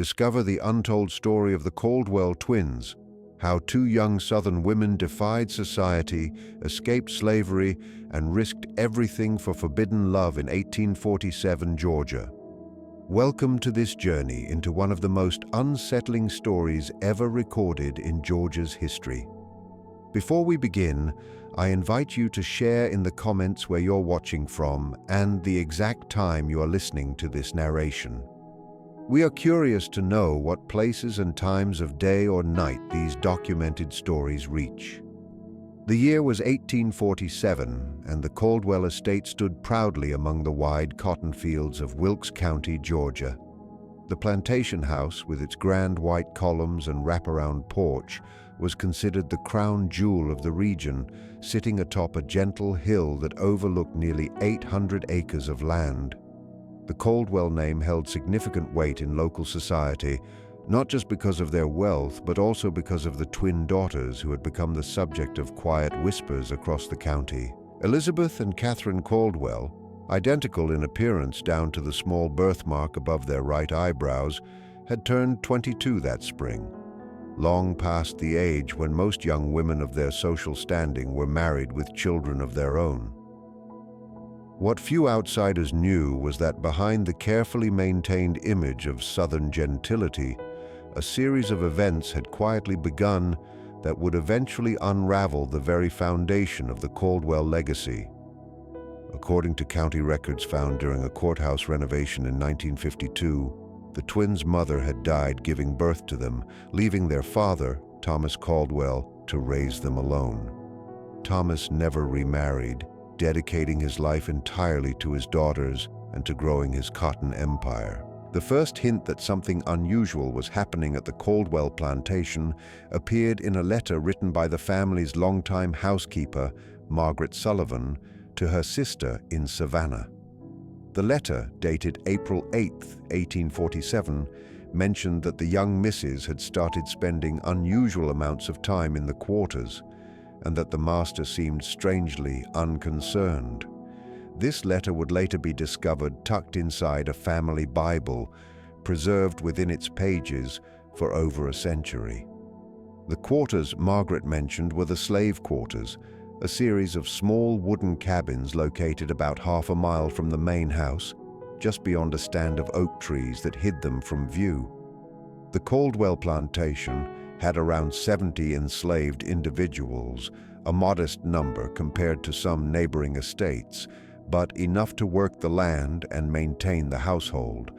discover the untold story of the Caldwell twins, how two young Southern women defied society, escaped slavery, and risked everything for forbidden love in 1847 Georgia. Welcome to this journey into one of the most unsettling stories ever recorded in Georgia's history. Before we begin, I invite you to share in the comments where you're watching from and the exact time you are listening to this narration. We are curious to know what places and times of day or night these documented stories reach. The year was 1847, and the Caldwell estate stood proudly among the wide cotton fields of Wilkes County, Georgia. The plantation house, with its grand white columns and wraparound porch, was considered the crown jewel of the region, sitting atop a gentle hill that overlooked nearly 800 acres of land. The Caldwell name held significant weight in local society, not just because of their wealth, but also because of the twin daughters who had become the subject of quiet whispers across the county. Elizabeth and Catherine Caldwell, identical in appearance down to the small birthmark above their right eyebrows, had turned 22 that spring, long past the age when most young women of their social standing were married with children of their own. What few outsiders knew was that behind the carefully maintained image of Southern gentility, a series of events had quietly begun that would eventually unravel the very foundation of the Caldwell legacy. According to county records found during a courthouse renovation in 1952, the twins' mother had died giving birth to them, leaving their father, Thomas Caldwell, to raise them alone. Thomas never remarried, dedicating his life entirely to his daughters and to growing his cotton empire. The first hint that something unusual was happening at the Caldwell plantation appeared in a letter written by the family's longtime housekeeper, Margaret Sullivan, to her sister in Savannah. The letter, dated April 8, 1847, mentioned that the young misses had started spending unusual amounts of time in the quarters, and that the master seemed strangely unconcerned. This letter would later be discovered tucked inside a family Bible, preserved within its pages for over a century. The quarters Margaret mentioned were the slave quarters, a series of small wooden cabins located about half a mile from the main house, just beyond a stand of oak trees that hid them from view. The Caldwell plantation had around 70 enslaved individuals, a modest number compared to some neighboring estates, but enough to work the land and maintain the household.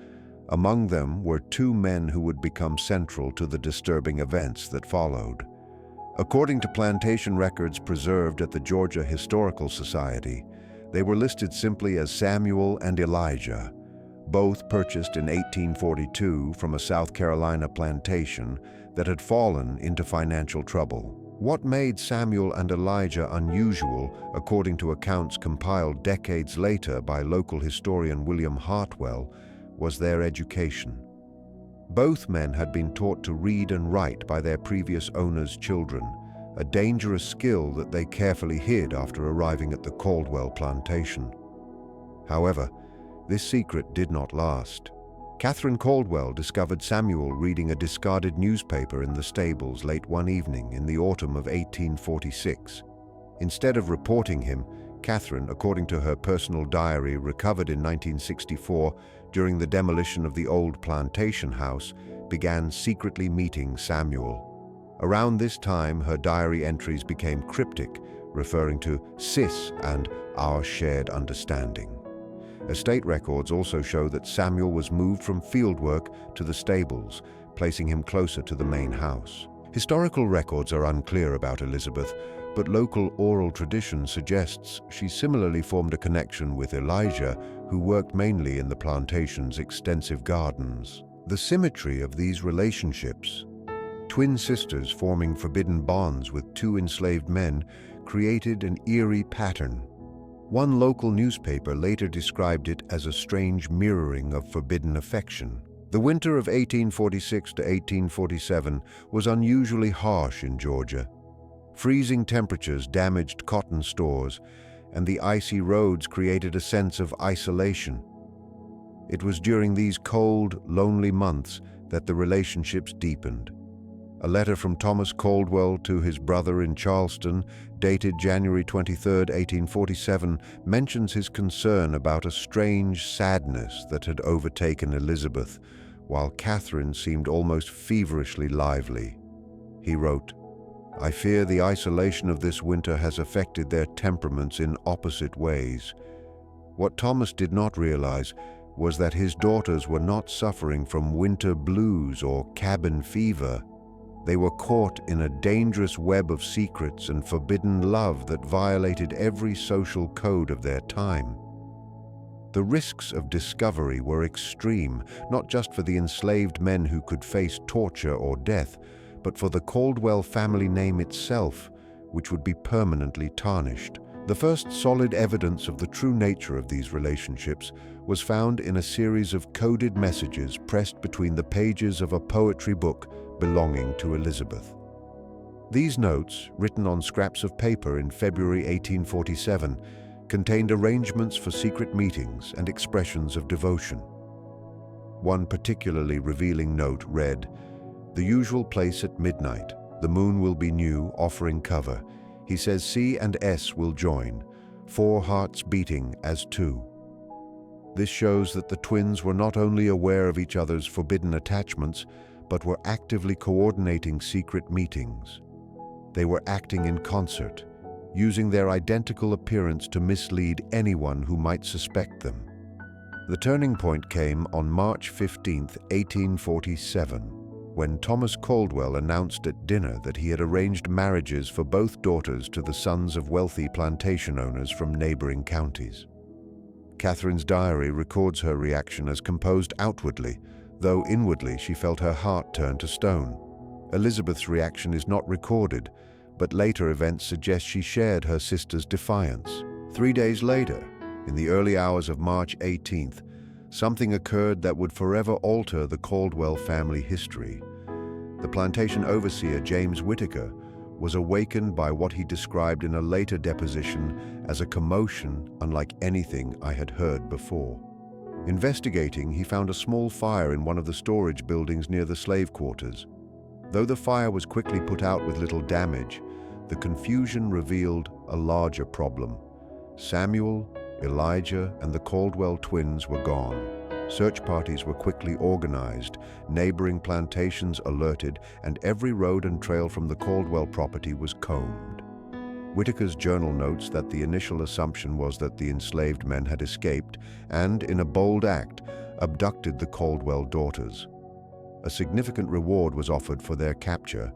Among them were two men who would become central to the disturbing events that followed. According to plantation records preserved at the Georgia Historical Society, they were listed simply as Samuel and Elijah, both purchased in 1842 from a South Carolina plantation that had fallen into financial trouble. What made Samuel and Elijah unusual, according to accounts compiled decades later by local historian William Hartwell, was their education. Both men had been taught to read and write by their previous owners' children, a dangerous skill that they carefully hid after arriving at the Caldwell plantation. However, this secret did not last. Catherine Caldwell discovered Samuel reading a discarded newspaper in the stables late one evening in the autumn of 1846. Instead of reporting him, Catherine, according to her personal diary recovered in 1964 during the demolition of the old plantation house, began secretly meeting Samuel. Around this time, her diary entries became cryptic, referring to "sis" and "our shared understanding." Estate records also show that Samuel was moved from fieldwork to the stables, placing him closer to the main house. Historical records are unclear about Elizabeth, but local oral tradition suggests she similarly formed a connection with Elijah, who worked mainly in the plantation's extensive gardens. The symmetry of these relationships, twin sisters forming forbidden bonds with two enslaved men, created an eerie pattern. One local newspaper later described it as a strange mirroring of forbidden affection. The winter of 1846 to 1847 was unusually harsh in Georgia. Freezing temperatures damaged cotton stores, and the icy roads created a sense of isolation. It was during these cold, lonely months that the relationships deepened. A letter from Thomas Caldwell to his brother in Charleston, dated January 23, 1847, mentions his concern about a strange sadness that had overtaken Elizabeth, while Catherine seemed almost feverishly lively. He wrote, "I fear the isolation of this winter has affected their temperaments in opposite ways." What Thomas did not realize was that his daughters were not suffering from winter blues or cabin fever. They were caught in a dangerous web of secrets and forbidden love that violated every social code of their time. The risks of discovery were extreme, not just for the enslaved men who could face torture or death, but for the Caldwell family name itself, which would be permanently tarnished. The first solid evidence of the true nature of these relationships was found in a series of coded messages pressed between the pages of a poetry book belonging to Elizabeth. These notes, written on scraps of paper in February 1847, contained arrangements for secret meetings and expressions of devotion. One particularly revealing note read, "The usual place at midnight. The moon will be new, offering cover. He says C and S will join, 4 hearts beating as 2. This shows that the twins were not only aware of each other's forbidden attachments, but were actively coordinating secret meetings. They were acting in concert, using their identical appearance to mislead anyone who might suspect them. The turning point came on March 15, 1847, when Thomas Caldwell announced at dinner that he had arranged marriages for both daughters to the sons of wealthy plantation owners from neighboring counties. Catherine's diary records her reaction as composed outwardly, though inwardly she felt her heart turn to stone. Elizabeth's reaction is not recorded, but later events suggest she shared her sister's defiance. 3 days later, in the early hours of March 18th, something occurred that would forever alter the Caldwell family history. The plantation overseer, James Whitaker, was awakened by what he described in a later deposition as a commotion unlike anything I had heard before. Investigating, he found a small fire in one of the storage buildings near the slave quarters. Though the fire was quickly put out with little damage, the confusion revealed a larger problem. Samuel, Elijah, and the Caldwell twins were gone. Search parties were quickly organized, neighboring plantations alerted, and every road and trail from the Caldwell property was combed. Whitaker's journal notes that the initial assumption was that the enslaved men had escaped and, in a bold act, abducted the Caldwell daughters. A significant reward was offered for their capture,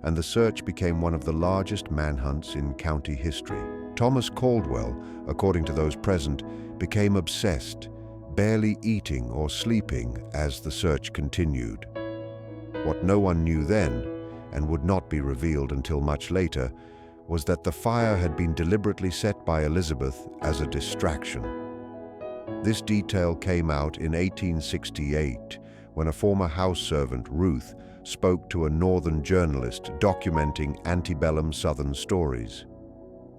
and the search became one of the largest manhunts in county history. Thomas Caldwell, according to those present, became obsessed, barely eating or sleeping as the search continued. What no one knew then, and would not be revealed until much later, was that the fire had been deliberately set by Elizabeth as a distraction. This detail came out in 1868, when a former house servant, Ruth, spoke to a northern journalist documenting antebellum Southern stories.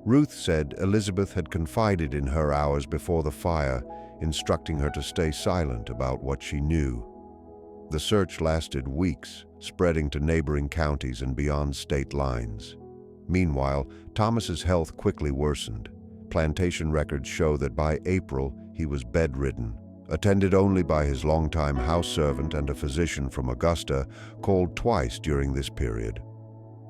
Ruth said Elizabeth had confided in her hours before the fire, instructing her to stay silent about what she knew. The search lasted weeks, spreading to neighboring counties and beyond state lines. Meanwhile, Thomas's health quickly worsened. Plantation records show that by April, he was bedridden, attended only by his longtime house servant and a physician from Augusta, called twice during this period.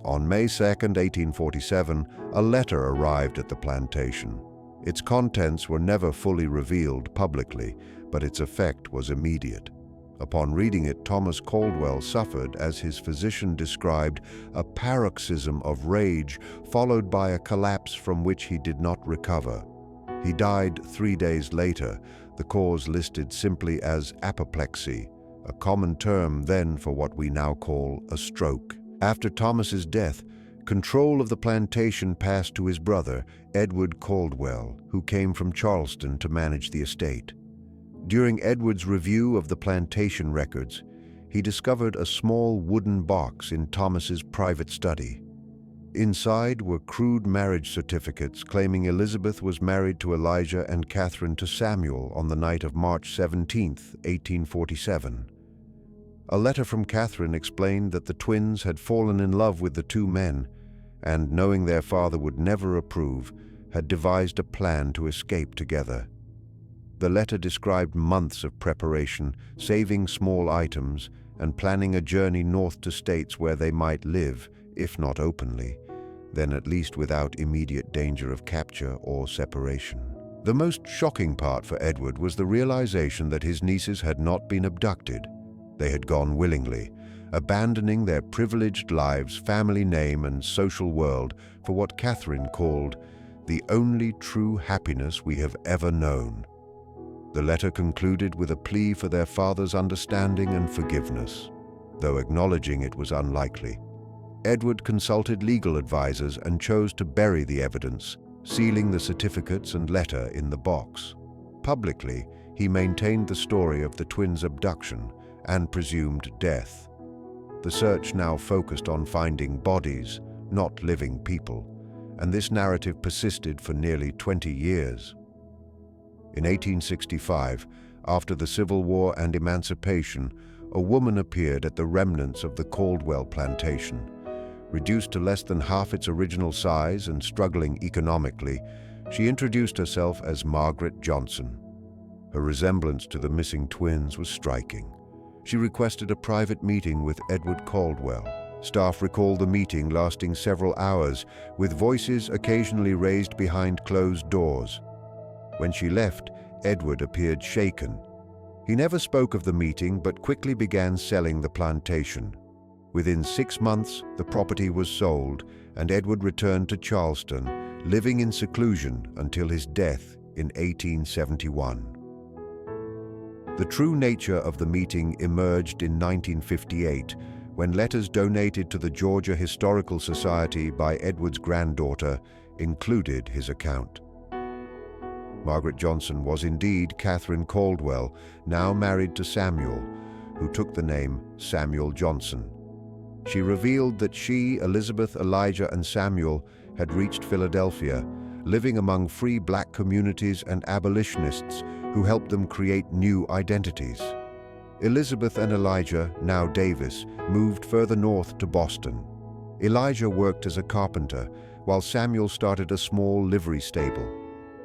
On May 2, 1847, a letter arrived at the plantation. Its contents were never fully revealed publicly, but its effect was immediate. Upon reading it, Thomas Caldwell suffered, as his physician described, a paroxysm of rage followed by a collapse from which he did not recover. He died 3 days later, the cause listed simply as apoplexy, a common term then for what we now call a stroke. After Thomas's death, control of the plantation passed to his brother, Edward Caldwell, who came from Charleston to manage the estate. During Edward's review of the plantation records, he discovered a small wooden box in Thomas's private study. Inside were crude marriage certificates claiming Elizabeth was married to Elijah and Catherine to Samuel on the night of March 17, 1847. A letter from Catherine explained that the twins had fallen in love with the two men and, knowing their father would never approve, had devised a plan to escape together. The letter described months of preparation, saving small items, and planning a journey north to states where they might live, if not openly, then at least without immediate danger of capture or separation. The most shocking part for Edward was the realization that his nieces had not been abducted. They had gone willingly, abandoning their privileged lives, family name, and social world for what Catherine called the only true happiness we have ever known. The letter concluded with a plea for their father's understanding and forgiveness, though acknowledging it was unlikely. Edward consulted legal advisors and chose to bury the evidence, sealing the certificates and letter in the box. Publicly, he maintained the story of the twins' abduction and presumed death. The search now focused on finding bodies, not living people, and this narrative persisted for nearly 20 years. In 1865, after the Civil War and emancipation, a woman appeared at the remnants of the Caldwell plantation. Reduced to less than half its original size and struggling economically, she introduced herself as Margaret Johnson. Her resemblance to the missing twins was striking. She requested a private meeting with Edward Caldwell. Staff recall the meeting lasting several hours, with voices occasionally raised behind closed doors. When she left, Edward appeared shaken. He never spoke of the meeting but quickly began selling the plantation. Within 6 months, the property was sold, and Edward returned to Charleston, living in seclusion until his death in 1871. The true nature of the meeting emerged in 1958, when letters donated to the Georgia Historical Society by Edward's granddaughter included his account. Margaret Johnson was indeed Catherine Caldwell, now married to Samuel, who took the name Samuel Johnson. She revealed that she, Elizabeth, Elijah, and Samuel had reached Philadelphia, living among free black communities and abolitionists who helped them create new identities. Elizabeth and Elijah, now Davis, moved further north to Boston. Elijah worked as a carpenter, while Samuel started a small livery stable.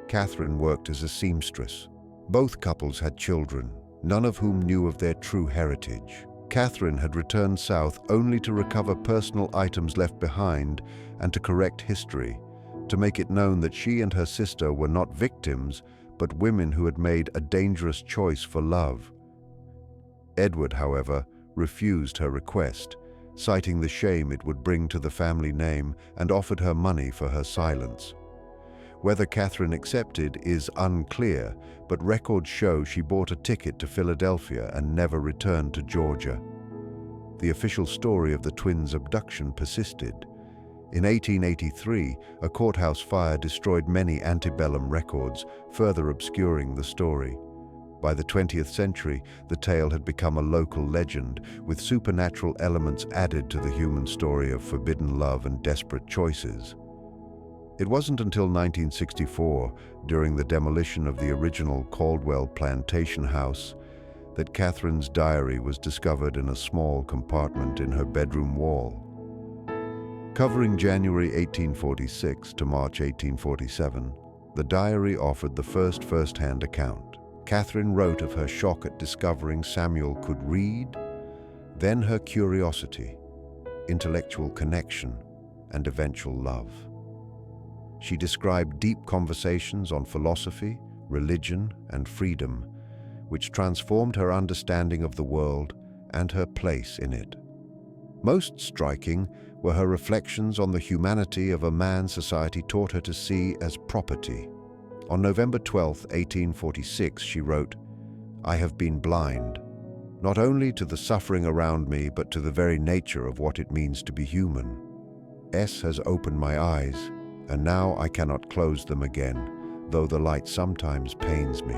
Catherine worked as a seamstress. Both couples had children, none of whom knew of their true heritage. Catherine had returned south only to recover personal items left behind and to correct history, to make it known that she and her sister were not victims, but women who had made a dangerous choice for love. Edward, however, refused her request, citing the shame it would bring to the family name, and offered her money for her silence. Whether Catherine accepted is unclear, but records show she bought a ticket to Philadelphia and never returned to Georgia. The official story of the twins' abduction persisted. In 1883, a courthouse fire destroyed many antebellum records, further obscuring the story. By the 20th century, the tale had become a local legend, with supernatural elements added to the human story of forbidden love and desperate choices. It wasn't until 1964, during the demolition of the original Caldwell plantation house, that Catherine's diary was discovered in a small compartment in her bedroom wall. Covering January 1846 to March 1847, the diary offered the first-hand account. Catherine wrote of her shock at discovering Samuel could read, then her curiosity, intellectual connection, and eventual love. She described deep conversations on philosophy, religion, and freedom, which transformed her understanding of the world and her place in it. Most striking were her reflections on the humanity of a man society taught her to see as property. On November 12, 1846, she wrote, "I have been blind, not only to the suffering around me, but to the very nature of what it means to be human. S has opened my eyes, and now I cannot close them again, though the light sometimes pains me."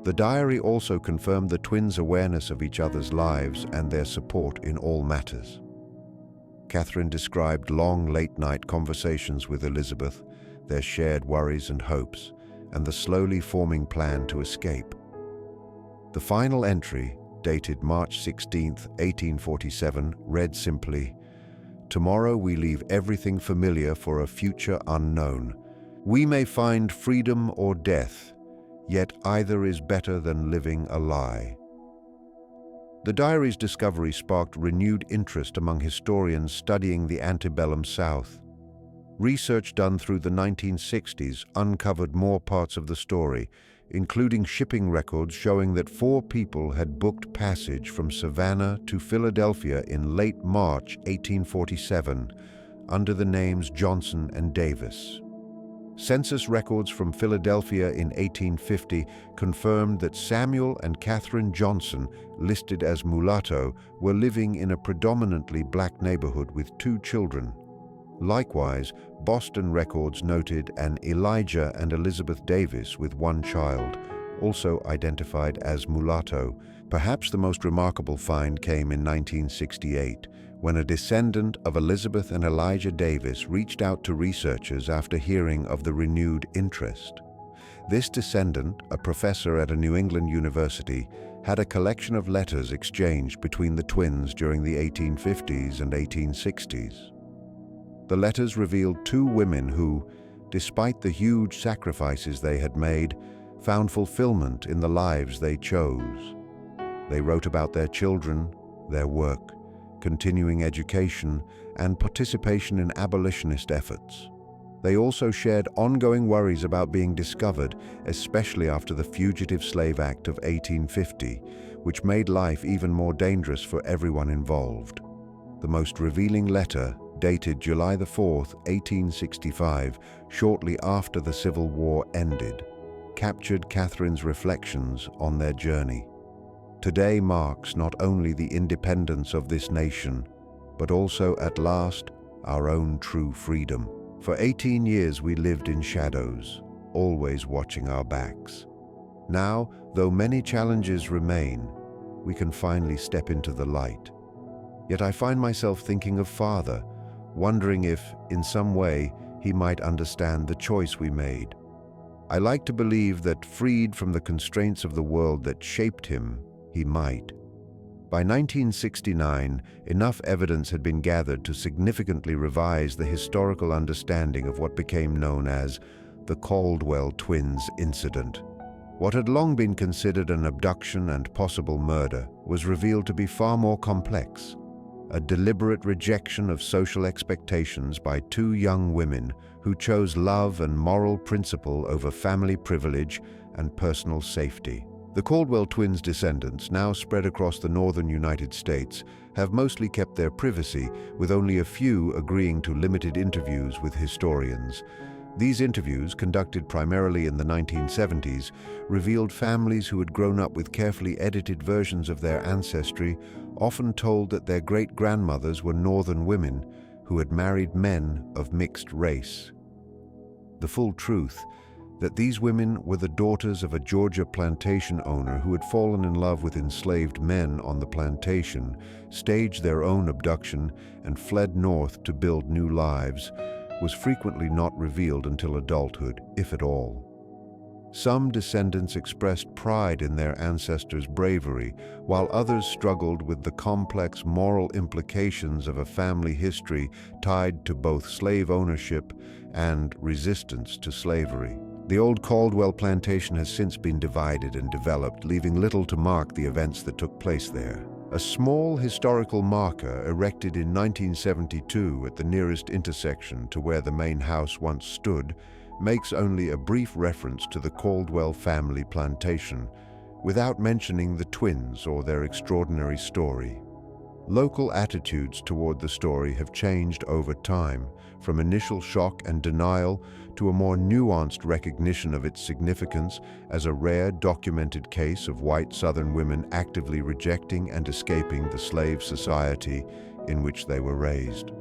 The diary also confirmed the twins' awareness of each other's lives and their support in all matters. Catherine described long late-night conversations with Elizabeth, their shared worries and hopes, and the slowly forming plan to escape. The final entry, dated March 16, 1847, read simply, "Tomorrow we leave everything familiar for a future unknown. We may find freedom or death, yet either is better than living a lie." The diary's discovery sparked renewed interest among historians studying the antebellum South. Research done through the 1960s uncovered more parts of the story, including shipping records showing that 4 people had booked passage from Savannah to Philadelphia in late March 1847 under the names Johnson and Davis. Census records from Philadelphia in 1850 confirmed that Samuel and Catherine Johnson, listed as mulatto, were living in a predominantly black neighborhood with 2 children. Likewise, Boston records noted an Elijah and Elizabeth Davis with 1 child, also identified as mulatto. Perhaps the most remarkable find came in 1968, when a descendant of Elizabeth and Elijah Davis reached out to researchers after hearing of the renewed interest. This descendant, a professor at a New England university, had a collection of letters exchanged between the twins during the 1850s and 1860s. The letters revealed 2 women who, despite the huge sacrifices they had made, found fulfillment in the lives they chose. They wrote about their children, their work, continuing education, and participation in abolitionist efforts. They also shared ongoing worries about being discovered, especially after the Fugitive Slave Act of 1850, which made life even more dangerous for everyone involved. The most revealing letter, dated July 4, 1865, shortly after the Civil War ended, captured Catherine's reflections on their journey. Today marks not only the independence of this nation, but also, at last, our own true freedom. For 18 years we lived in shadows, always watching our backs. Now, though many challenges remain, we can finally step into the light. Yet I find myself thinking of Father, wondering if, in some way, he might understand the choice we made. I like to believe that, freed from the constraints of the world that shaped him, he might. By 1969, enough evidence had been gathered to significantly revise the historical understanding of what became known as the Caldwell twins incident. What had long been considered an abduction and possible murder was revealed to be far more complex. A deliberate rejection of social expectations by 2 young women who chose love and moral principle over family privilege and personal safety. The Caldwell twins' descendants, now spread across the northern United States, have mostly kept their privacy, with only a few agreeing to limited interviews with historians. These interviews, conducted primarily in the 1970s, revealed families who had grown up with carefully edited versions of their ancestry, often told that their great-grandmothers were northern women who had married men of mixed race. The full truth, that these women were the daughters of a Georgia plantation owner who had fallen in love with enslaved men on the plantation, staged their own abduction, and fled north to build new lives, was frequently not revealed until adulthood, if at all. Some descendants expressed pride in their ancestors' bravery, while others struggled with the complex moral implications of a family history tied to both slave ownership and resistance to slavery. The old Caldwell plantation has since been divided and developed, leaving little to mark the events that took place there. A small historical marker erected in 1972 at the nearest intersection to where the main house once stood makes only a brief reference to the Caldwell family plantation, without mentioning the twins or their extraordinary story. Local attitudes toward the story have changed over time, from initial shock and denial to a more nuanced recognition of its significance as a rare documented case of white Southern women actively rejecting and escaping the slave society in which they were raised.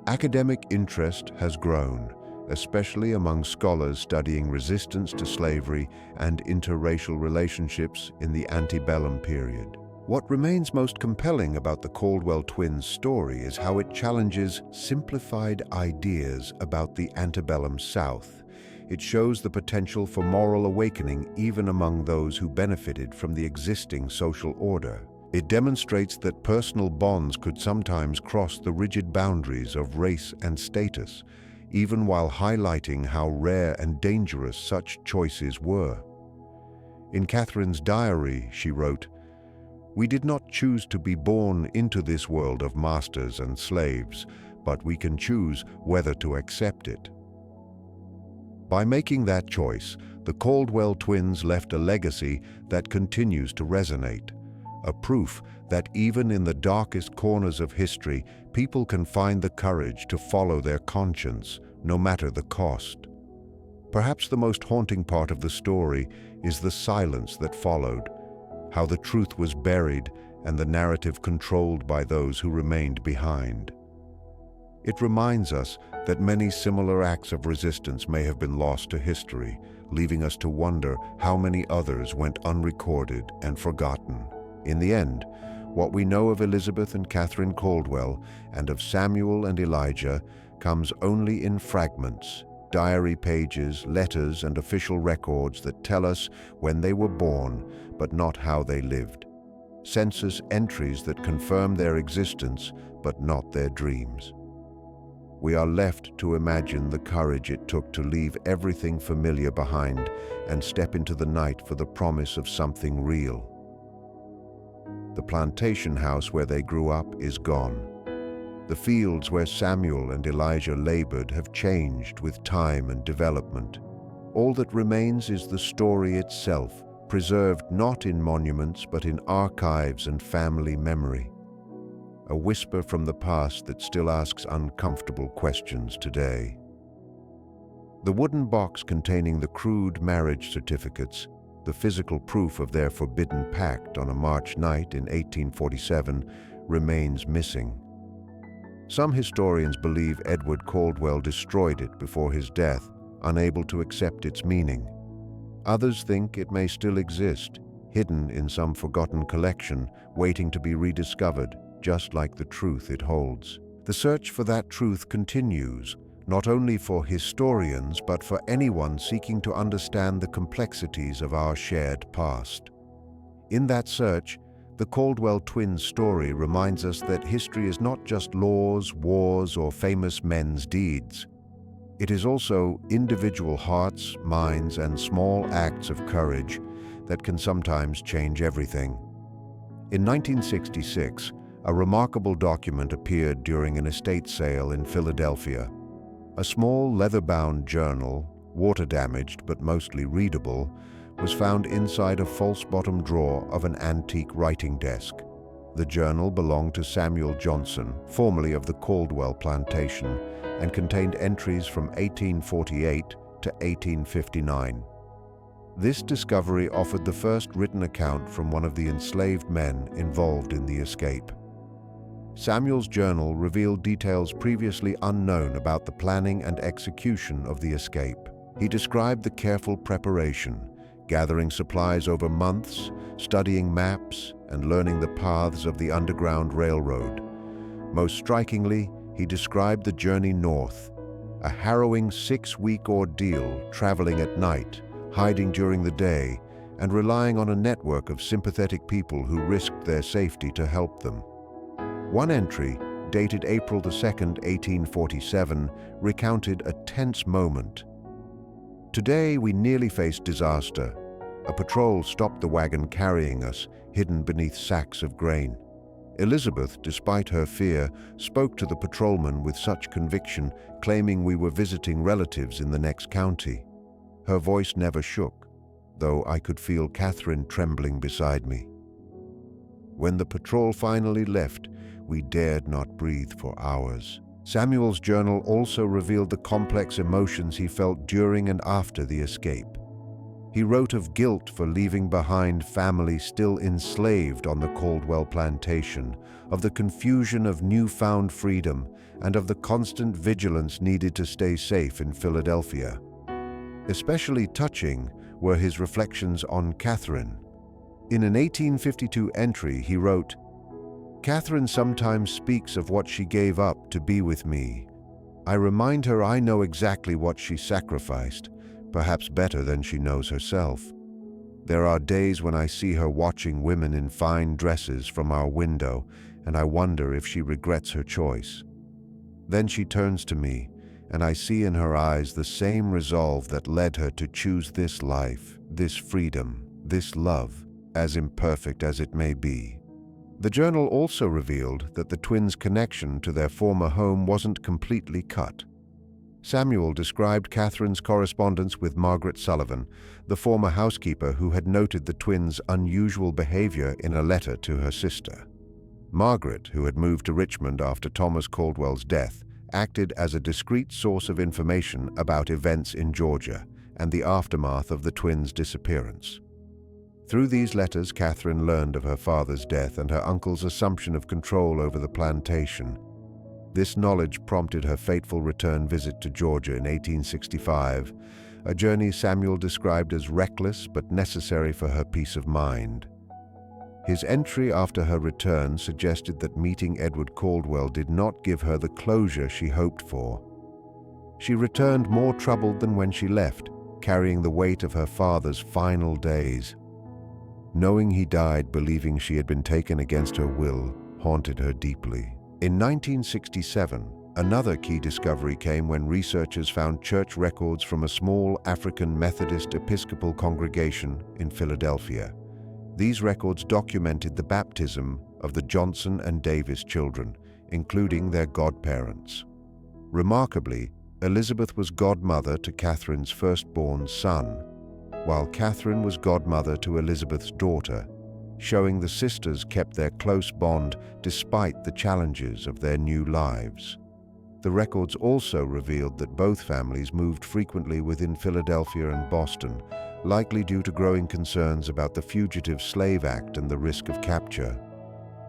Academic interest has grown, especially among scholars studying resistance to slavery and interracial relationships in the antebellum period. What remains most compelling about the Caldwell twins' story is how it challenges simplified ideas about the antebellum South. It shows the potential for moral awakening even among those who benefited from the existing social order. It demonstrates that personal bonds could sometimes cross the rigid boundaries of race and status, even while highlighting how rare and dangerous such choices were. In Catherine's diary, she wrote, "We did not choose to be born into this world of masters and slaves, but we can choose whether to accept it." By making that choice, the Caldwell twins left a legacy that continues to resonate, a proof that even in the darkest corners of history, people can find the courage to follow their conscience, no matter the cost. Perhaps the most haunting part of the story is the silence that followed, how the truth was buried and the narrative controlled by those who remained behind. It reminds us that many similar acts of resistance may have been lost to history, leaving us to wonder how many others went unrecorded and forgotten. In the end, what we know of Elizabeth and Catherine Caldwell and of Samuel and Elijah comes only in fragments, diary pages, letters, and official records that tell us when they were born, but not how they lived. Census entries that confirm their existence, but not their dreams. We are left to imagine the courage it took to leave everything familiar behind and step into the night for the promise of something real. The plantation house where they grew up is gone. The fields where Samuel and Elijah labored have changed with time and development. All that remains is the story itself, preserved not in monuments but in archives and family memory. A whisper from the past that still asks uncomfortable questions today. The wooden box containing the crude marriage certificates, the physical proof of their forbidden pact on a March night in 1847, remains missing. Some historians believe Edward Caldwell destroyed it before his death, unable to accept its meaning. Others think it may still exist, hidden in some forgotten collection, waiting to be rediscovered, just like the truth it holds. The search for that truth continues, not only for historians, but for anyone seeking to understand the complexities of our shared past. In that search, the Caldwell twins' story reminds us that history is not just laws, wars, or famous men's deeds. It is also individual hearts, minds, and small acts of courage that can sometimes change everything. In 1966, a remarkable document appeared during an estate sale in Philadelphia. A small leather-bound journal, water-damaged but mostly readable, was found inside a false-bottom drawer of an antique writing desk. The journal belonged to Samuel Johnson, formerly of the Caldwell plantation, and contained entries from 1848 to 1859. This discovery offered the first written account from one of the enslaved men involved in the escape. Samuel's journal revealed details previously unknown about the planning and execution of the escape. He described the careful preparation, gathering supplies over months, studying maps, and learning the paths of the Underground Railroad. Most strikingly, he described the journey north, a harrowing 6-week ordeal traveling at night, hiding during the day, and relying on a network of sympathetic people who risked their safety to help them. One entry, dated April 2, 1847, recounted a tense moment. "Today we nearly faced disaster. A patrol stopped the wagon carrying us, hidden beneath sacks of grain. Elizabeth, despite her fear, spoke to the patrolman with such conviction, claiming we were visiting relatives in the next county. Her voice never shook, though I could feel Catherine trembling beside me. When the patrol finally left, we dared not breathe for hours." Samuel's journal also revealed the complex emotions he felt during and after the escape. He wrote of guilt for leaving behind family still enslaved on the Caldwell plantation, of the confusion of newfound freedom, and of the constant vigilance needed to stay safe in Philadelphia. Especially touching were his reflections on Catherine. In an 1852 entry, he wrote, "Catherine sometimes speaks of what she gave up to be with me. I remind her I know exactly what she sacrificed, perhaps better than she knows herself. There are days when I see her watching women in fine dresses from our window, and I wonder if she regrets her choice. Then she turns to me, and I see in her eyes the same resolve that led her to choose this life, this freedom, this love, as imperfect as it may be. The journal also revealed that the twins' connection to their former home wasn't completely cut. Samuel described Catherine's correspondence with Margaret Sullivan, the former housekeeper who had noted the twins' unusual behavior in a letter to her sister. Margaret, who had moved to Richmond after Thomas Caldwell's death, acted as a discreet source of information about events in Georgia and the aftermath of the twins' disappearance. Through these letters, Catherine learned of her father's death and her uncle's assumption of control over the plantation. This knowledge prompted her fateful return visit to Georgia in 1865, a journey Samuel described as reckless but necessary for her peace of mind. His entry after her return suggested that meeting Edward Caldwell did not give her the closure she hoped for. She returned more troubled than when she left, carrying the weight of her father's final days. Knowing he died believing she had been taken against her will haunted her deeply. In 1967, another key discovery came when researchers found church records from a small African Methodist Episcopal congregation in Philadelphia. These records documented the baptism of the Johnson and Davis children, including their godparents. Remarkably, Elizabeth was godmother to Catherine's firstborn son, while Catherine was godmother to Elizabeth's daughter, showing the sisters kept their close bond despite the challenges of their new lives. The records also revealed that both families moved frequently within Philadelphia and Boston, likely due to growing concerns about the Fugitive Slave Act and the risk of capture.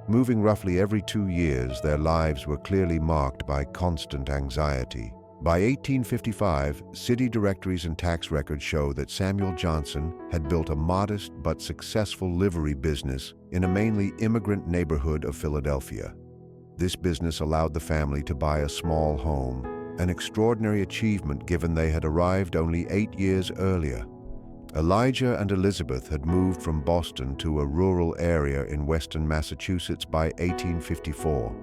Moving roughly every 2 years, their lives were clearly marked by constant anxiety. By 1855, city directories and tax records show that Samuel Johnson had built a modest but successful livery business in a mainly immigrant neighborhood of Philadelphia. This business allowed the family to buy a small home, an extraordinary achievement given they had arrived only 8 years earlier. Elijah and Elizabeth had moved from Boston to a rural area in western Massachusetts by 1854.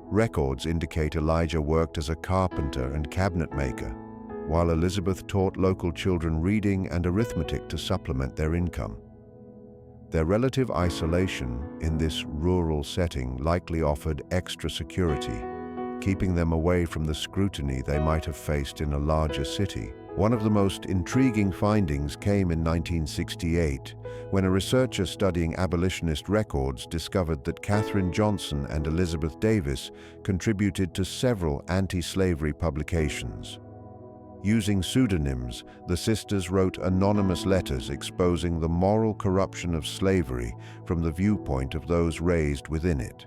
Records indicate Elijah worked as a carpenter and cabinet maker, while Elizabeth taught local children reading and arithmetic to supplement their income. Their relative isolation in this rural setting likely offered extra security, keeping them away from the scrutiny they might have faced in a larger city. One of the most intriguing findings came in 1968, when a researcher studying abolitionist records discovered that Catherine Johnson and Elizabeth Davis contributed to several anti-slavery publications. Using pseudonyms, the sisters wrote anonymous letters exposing the moral corruption of slavery from the viewpoint of those raised within it.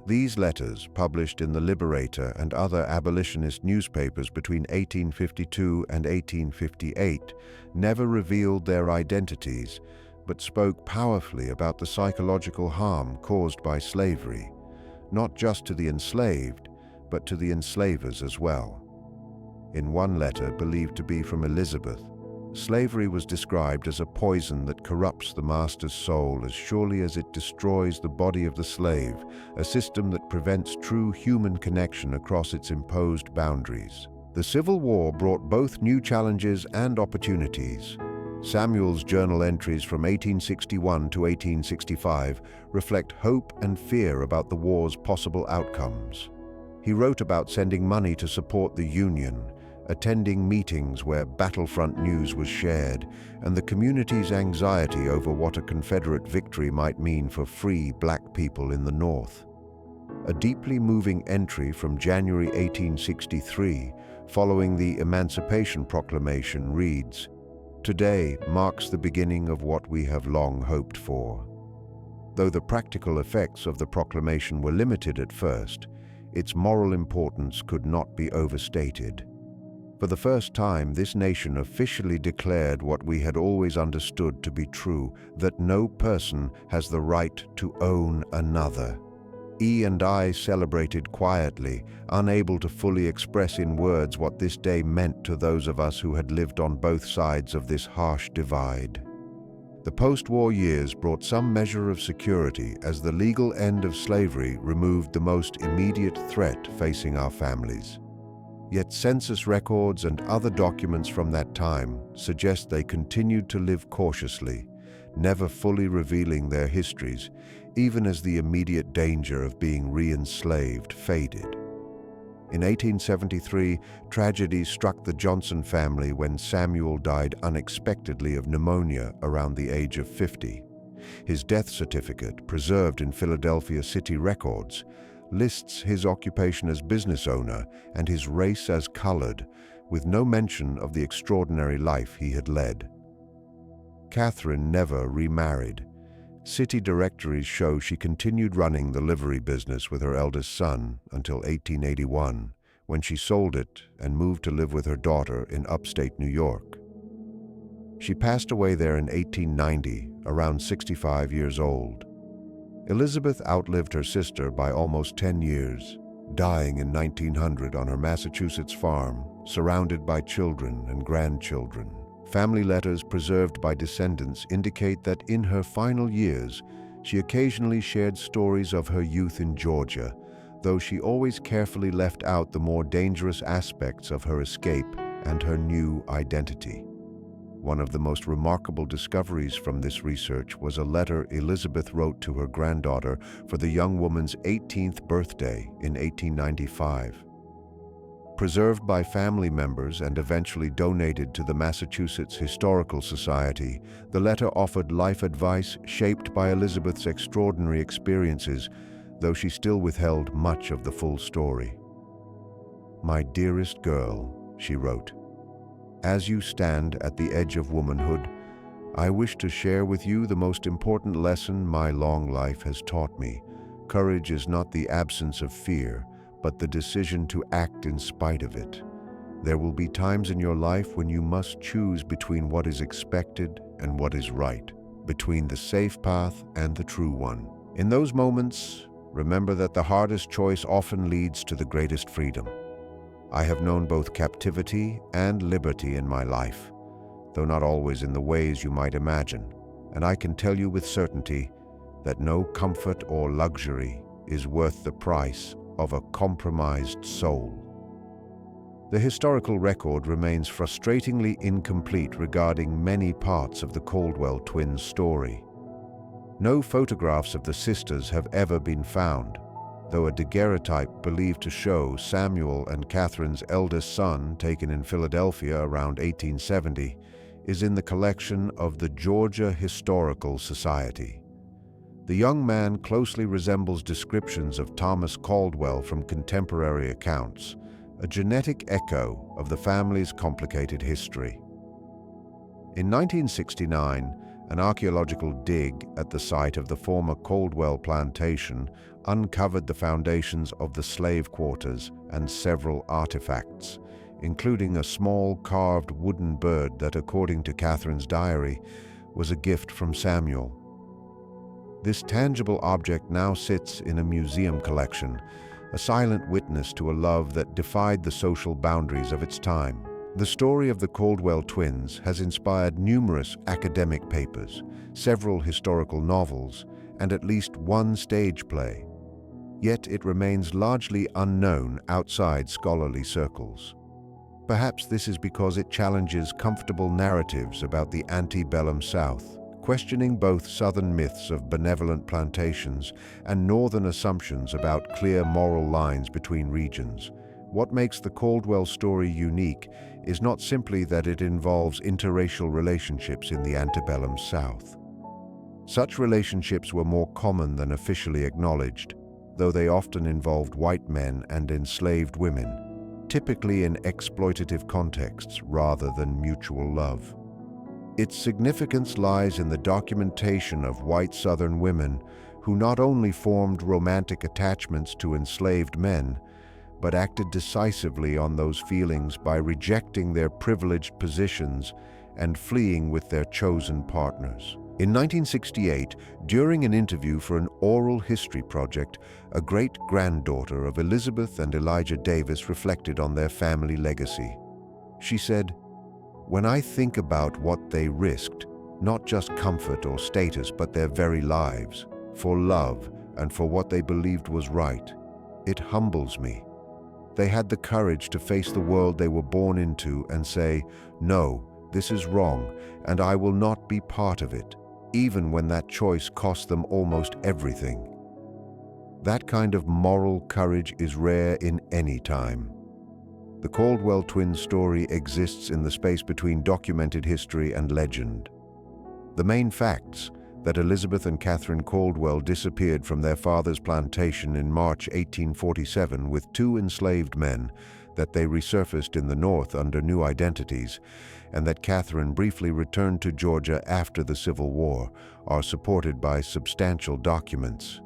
These letters, published in the Liberator and other abolitionist newspapers between 1852 and 1858, never revealed their identities, but spoke powerfully about the psychological harm caused by slavery, not just to the enslaved, but to the enslavers as well. In one letter, believed to be from Elizabeth, slavery was described as a poison that corrupts the master's soul as surely as it destroys the body of the slave, a system that prevents true human connection across its imposed boundaries. The Civil War brought both new challenges and opportunities. Samuel's journal entries from 1861 to 1865 reflect hope and fear about the war's possible outcomes. He wrote about sending money to support the Union, attending meetings where battlefront news was shared, and the community's anxiety over what a Confederate victory might mean for free black people in the North. A deeply moving entry from January 1863, following the Emancipation Proclamation, reads, "Today marks the beginning of what we have long hoped for." Though the practical effects of the proclamation were limited at first, its moral importance could not be overstated. For the first time, this nation officially declared what we had always understood to be true, that no person has the right to own another. E&I celebrated quietly, unable to fully express in words what this day meant to those of us who had lived on both sides of this harsh divide. The post-war years brought some measure of security as the legal end of slavery removed the most immediate threat facing our families. Yet census records and other documents from that time suggest they continued to live cautiously, never fully revealing their histories, even as the immediate danger of being re-enslaved faded. In 1873, tragedy struck the Johnson family when Samuel died unexpectedly of pneumonia around the age of 50. His death certificate, preserved in Philadelphia city records, lists his occupation as business owner and his race as colored, with no mention of the extraordinary life he had led. Catherine never remarried. City directories show she continued running the livery business with her eldest son until 1881, when she sold it and moved to live with her daughter in upstate New York. She passed away there in 1890, around 65 years old. Elizabeth outlived her sister by almost 10 years, dying in 1900 on her Massachusetts farm, surrounded by children and grandchildren. Family letters preserved by descendants indicate that in her final years, she occasionally shared stories of her youth in Georgia, though she always carefully left out the more dangerous aspects of her escape and her new identity. One of the most remarkable discoveries from this research was a letter Elizabeth wrote to her granddaughter for the young woman's 18th birthday in 1895. Preserved by family members and eventually donated to the Massachusetts Historical Society, the letter offered life advice shaped by Elizabeth's extraordinary experiences, though she still withheld much of the full story. "My dearest girl," she wrote, "as you stand at the edge of womanhood, I wish to share with you the most important lesson my long life has taught me. Courage is not the absence of fear, but the decision to act in spite of it. There will be times in your life when you must choose between what is expected and what is right, between the safe path and the true one. In those moments, remember that the hardest choice often leads to the greatest freedom. I have known both captivity and liberty in my life, though not always in the ways you might imagine, and I can tell you with certainty that no comfort or luxury is worth the price of a compromised soul." The historical record remains frustratingly incomplete regarding many parts of the Caldwell twins' story. No photographs of the sisters have ever been found, though a daguerreotype believed to show Samuel and Catherine's eldest son, taken in Philadelphia around 1870, is in the collection of the Georgia Historical Society. The young man closely resembles descriptions of Thomas Caldwell from contemporary accounts, a genetic echo of the family's complicated history. In 1969, an archaeological dig at the site of the former Caldwell plantation uncovered the foundations of the slave quarters and several artifacts, including a small carved wooden bird that, according to Catherine's diary, was a gift from Samuel. This tangible object now sits in a museum collection, a silent witness to a love that defied the social boundaries of its time. The story of the Caldwell twins has inspired numerous academic papers, several historical novels, and at least one stage play. Yet it remains largely unknown outside scholarly circles. Perhaps this is because it challenges comfortable narratives about the antebellum South, questioning both Southern myths of benevolent plantations and Northern assumptions about clear moral lines between regions. What makes the Caldwell story unique is not simply that it involves interracial relationships in the antebellum South. Such relationships were more common than officially acknowledged, though they often involved white men and enslaved women, typically in exploitative contexts rather than mutual love. Its significance lies in the documentation of white Southern women who not only formed romantic attachments to enslaved men, but acted decisively on those feelings by rejecting their privileged positions and fleeing with their chosen partners. In 1968, during an interview for an oral history project, a great-granddaughter of Elizabeth and Elijah Davis reflected on their family legacy. She said, "When I think about what they risked, not just comfort or status, but their very lives, for love and for what they believed was right. It humbles me. They had the courage to face the world they were born into and say, "No, this is wrong, and I will not be part of it," even when that choice cost them almost everything. That kind of moral courage is rare in any time. The Caldwell twins' story exists in the space between documented history and legend. The main facts, that Elizabeth and Catherine Caldwell disappeared from their father's plantation in March 1847 with 2 enslaved men, that they resurfaced in the North under new identities, and that Catherine briefly returned to Georgia after the Civil War, are supported by substantial documents.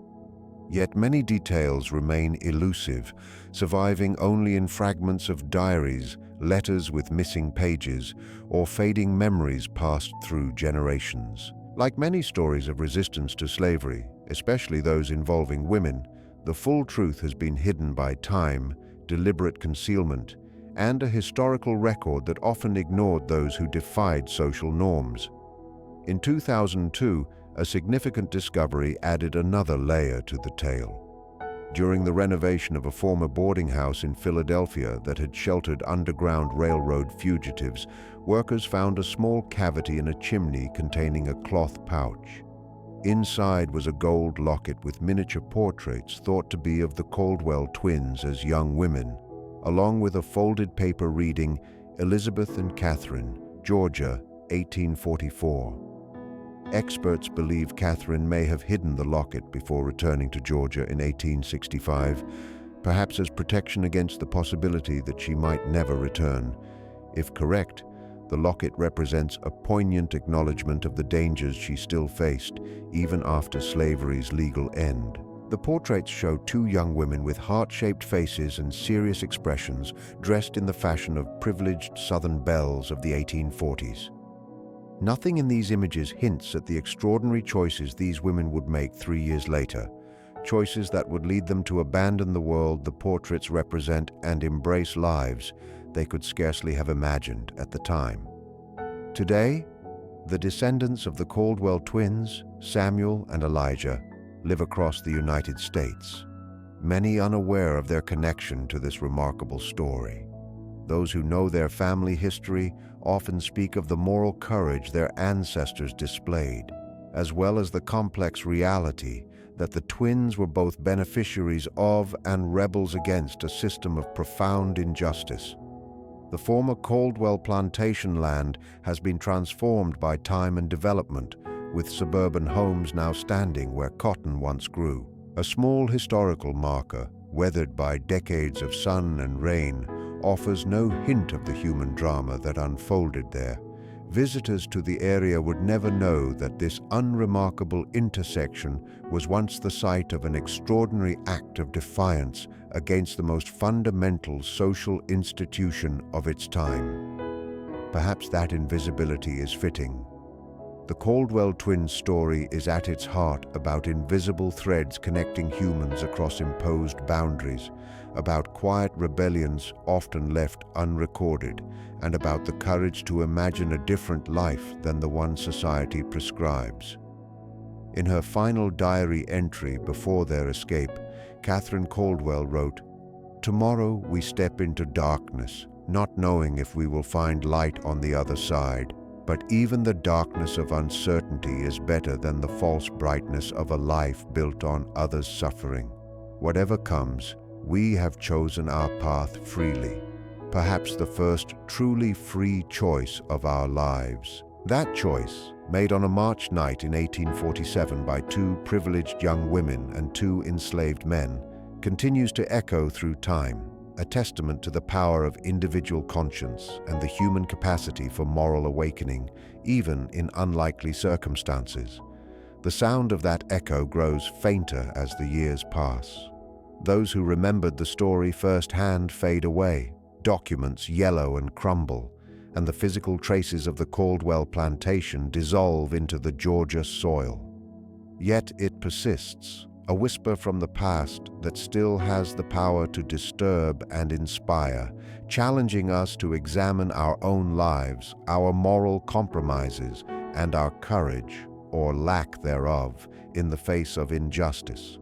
Yet many details remain elusive, surviving only in fragments of diaries, letters with missing pages, or fading memories passed through generations. Like many stories of resistance to slavery, especially those involving women, the full truth has been hidden by time, deliberate concealment, and a historical record that often ignored those who defied social norms. In 2002, a significant discovery added another layer to the tale. During the renovation of a former boarding house in Philadelphia that had sheltered Underground Railroad fugitives, workers found a small cavity in a chimney containing a cloth pouch. Inside was a gold locket with miniature portraits thought to be of the Caldwell twins as young women, along with a folded paper reading, "Elizabeth and Catherine, Georgia, 1844. Experts believe Catherine may have hidden the locket before returning to Georgia in 1865, perhaps as protection against the possibility that she might never return. If correct, the locket represents a poignant acknowledgement of the dangers she still faced, even after slavery's legal end. The portraits show 2 young women with heart-shaped faces and serious expressions, dressed in the fashion of privileged Southern belles of the 1840s. Nothing in these images hints at the extraordinary choices these women would make 3 years later, choices that would lead them to abandon the world the portraits represent and embrace lives they could scarcely have imagined at the time. Today, the descendants of the Caldwell twins, Samuel and Elijah, live across the United States, many unaware of their connection to this remarkable story. Those who know their family history often speak of the moral courage their ancestors displayed, as well as the complex reality that the twins were both beneficiaries of and rebels against a system of profound injustice. The former Caldwell plantation land has been transformed by time and development, with suburban homes now standing where cotton once grew. A small historical marker, weathered by decades of sun and rain, offers no hint of the human drama that unfolded there. Visitors to the area would never know that this unremarkable intersection was once the site of an extraordinary act of defiance against the most fundamental social institution of its time. Perhaps that invisibility is fitting. The Caldwell twins' story is at its heart about invisible threads connecting humans across imposed boundaries, about quiet rebellions often left unrecorded, and about the courage to imagine a different life than the one society prescribes. In her final diary entry before their escape, Catherine Caldwell wrote, "Tomorrow we step into darkness, not knowing if we will find light on the other side. But even the darkness of uncertainty is better than the false brightness of a life built on others' suffering. Whatever comes, we have chosen our path freely, perhaps the first truly free choice of our lives." That choice, made on a March night in 1847 by 2 privileged young women and 2 enslaved men, continues to echo through time, a testament to the power of individual conscience and the human capacity for moral awakening, even in unlikely circumstances. The sound of that echo grows fainter as the years pass. Those who remembered the story firsthand fade away, documents yellow and crumble, and the physical traces of the Caldwell plantation dissolve into the Georgia soil. Yet it persists, a whisper from the past that still has the power to disturb and inspire, challenging us to examine our own lives, our moral compromises, and our courage, or lack thereof, in the face of injustice.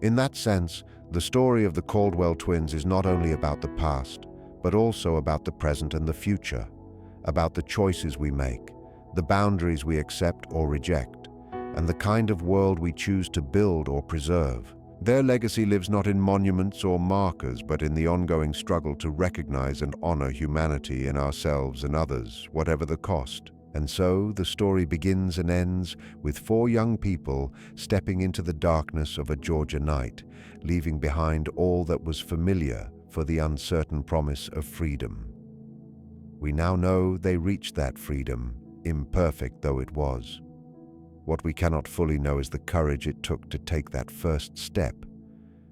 In that sense, the story of the Caldwell twins is not only about the past, but also about the present and the future, about the choices we make, the boundaries we accept or reject, and the kind of world we choose to build or preserve. Their legacy lives not in monuments or markers, but in the ongoing struggle to recognize and honor humanity in ourselves and others, whatever the cost. And so, the story begins and ends with 4 young people stepping into the darkness of a Georgia night, leaving behind all that was familiar for the uncertain promise of freedom. We now know they reached that freedom, imperfect though it was. What we cannot fully know is the courage it took to take that first step,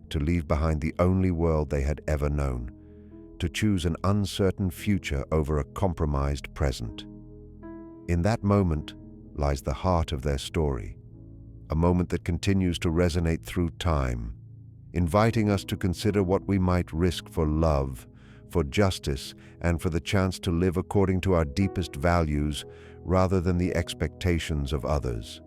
to leave behind the only world they had ever known, to choose an uncertain future over a compromised present. In that moment lies the heart of their story, a moment that continues to resonate through time, inviting us to consider what we might risk for love, for justice, and for the chance to live according to our deepest values rather than the expectations of others.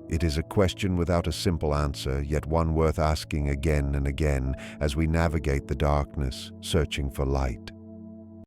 It is a question without a simple answer, yet one worth asking again and again as we navigate the darkness, searching for light.